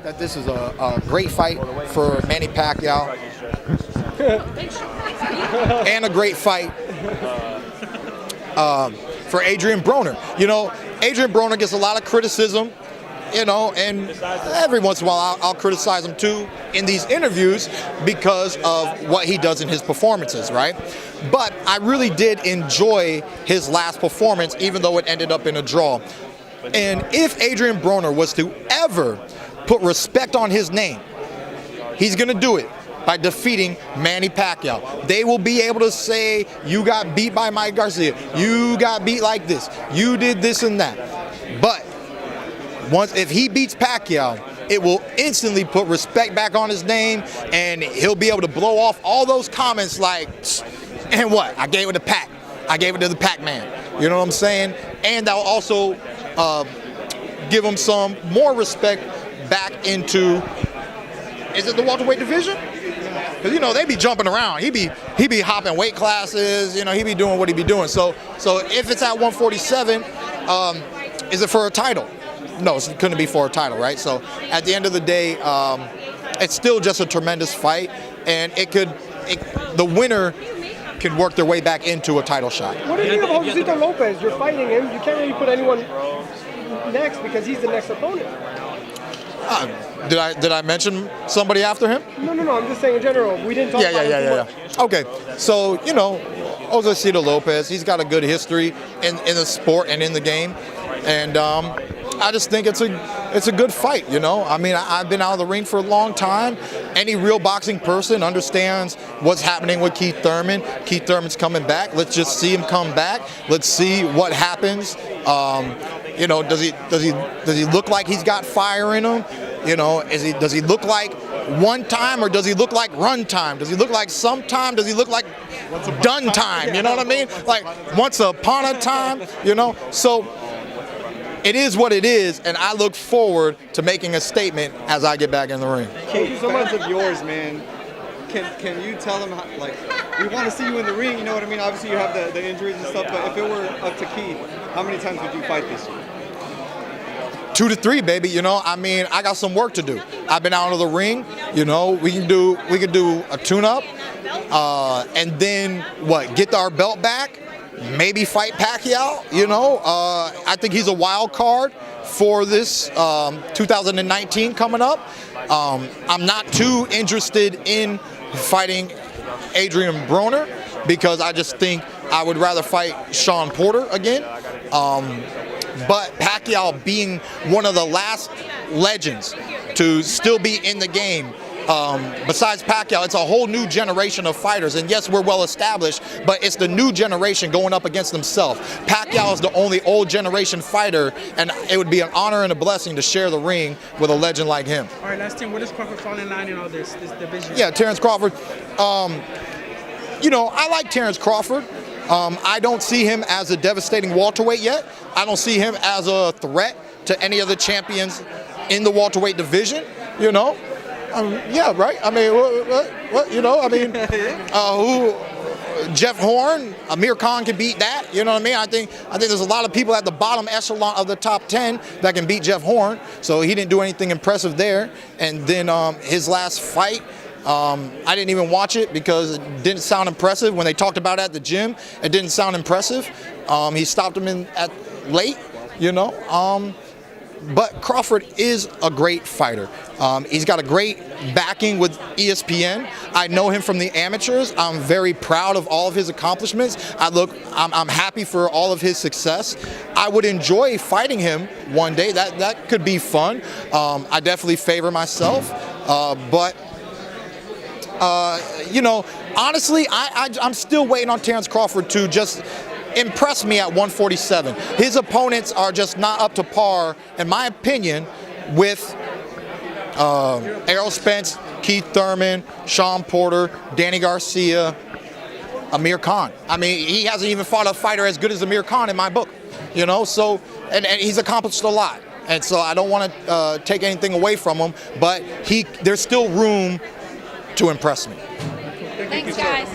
that this is a great fight for Manny Pacquiao and a great fight for Adrien Broner. You know, Adrien Broner gets a lot of criticism, you know, and every once in a while I'll criticize him too in these interviews because of what he does in his performances, right? But I really did enjoy his last performance, even though it ended up in a draw. And if Adrien Broner was to ever put respect on his name, he's going to do it by defeating Manny Pacquiao. They will be able to say, you got beat by Mike Garcia, you got beat like this, you did this and that. But if he beats Pacquiao, it will instantly put respect back on his name, and he'll be able to blow off all those comments like, and what? I gave it to Pac. I gave it to the Pac-Man. You know what I'm saying? And that'll also give him some more respect back into, is it the welterweight division? Because, you know, they be jumping around. He be hopping weight classes. You know, he be doing what he be doing. So if it's at 147, is it for a title? No, it couldn't be for a title, right? So at the end of the day, it's still just a tremendous fight, and the winner can work their way back into a title shot. What do you think of Josito Lopez? You're fighting him. You can't really put anyone next because he's the next opponent. Did I mention somebody after him? No. I'm just saying in general. We didn't talk about him too much. Okay, so, you know, Josito Lopez, he's got a good history in the sport and in the game. And I just think it's a good fight, you know. I mean, I've been out of the ring for a long time. Any real boxing person understands what's happening with Keith Thurman. Keith Thurman's coming back. Let's just see him come back. Let's see what happens. You know, does he look like he's got fire in him? You know, does he look like one time, or does he look like run time? Does he look like sometime? Does he look like done time? You know what I mean? Like once upon a time, you know? So it is what it is, and I look forward to making a statement as I get back in the ring. Keith, so much of yours, man. Can you tell them, like, we want to see you in the ring, you know what I mean? Obviously you have the injuries and stuff, but if it were up to Keith, how many times would you fight this year? 2 to 3, baby. You know, I mean, I got some work to do. I've been out of the ring. You know, we can do a tune-up, and then get our belt back. Maybe fight Pacquiao. You know, I think he's a wild card for this 2019 coming up. I'm not too interested in fighting Adrien Broner because I just think I would rather fight Shawn Porter again. But Pacquiao being one of the last legends to still be in the game, besides Pacquiao, it's a whole new generation of fighters. And yes, we're well established, but it's the new generation going up against themselves. Pacquiao is the only old generation fighter, and it would be an honor and a blessing to share the ring with a legend like him. All right, last thing, where does Crawford fall in line in all this division? Yeah, Terrence Crawford. You know, I like Terrence Crawford. I don't see him as a devastating welterweight yet. I don't see him as a threat to any of the champions in the welterweight division, you know. Yeah, right? I mean, what you know, I mean, Jeff Horn, Amir Khan can beat that, you know what I mean? I think there's a lot of people at the bottom echelon of the top 10 that can beat Jeff Horn, so he didn't do anything impressive there. And then his last fight, I didn't even watch it because it didn't sound impressive. When they talked about it at the gym, it didn't sound impressive. He stopped him at late, you know. But Crawford is a great fighter. He's got a great backing with ESPN. I know him from the amateurs. I'm very proud of all of his accomplishments. I'm happy for all of his success. I would enjoy fighting him one day. That could be fun. I definitely favor myself, but. You know, honestly, I'm still waiting on Terrence Crawford to just impress me at 147. His opponents are just not up to par, in my opinion, with Errol Spence, Keith Thurman, Shawn Porter, Danny Garcia, Amir Khan. I mean, he hasn't even fought a fighter as good as Amir Khan in my book, you know, so, and he's accomplished a lot. And so I don't want to take anything away from him, but there's still room to impress me. Thanks, guys.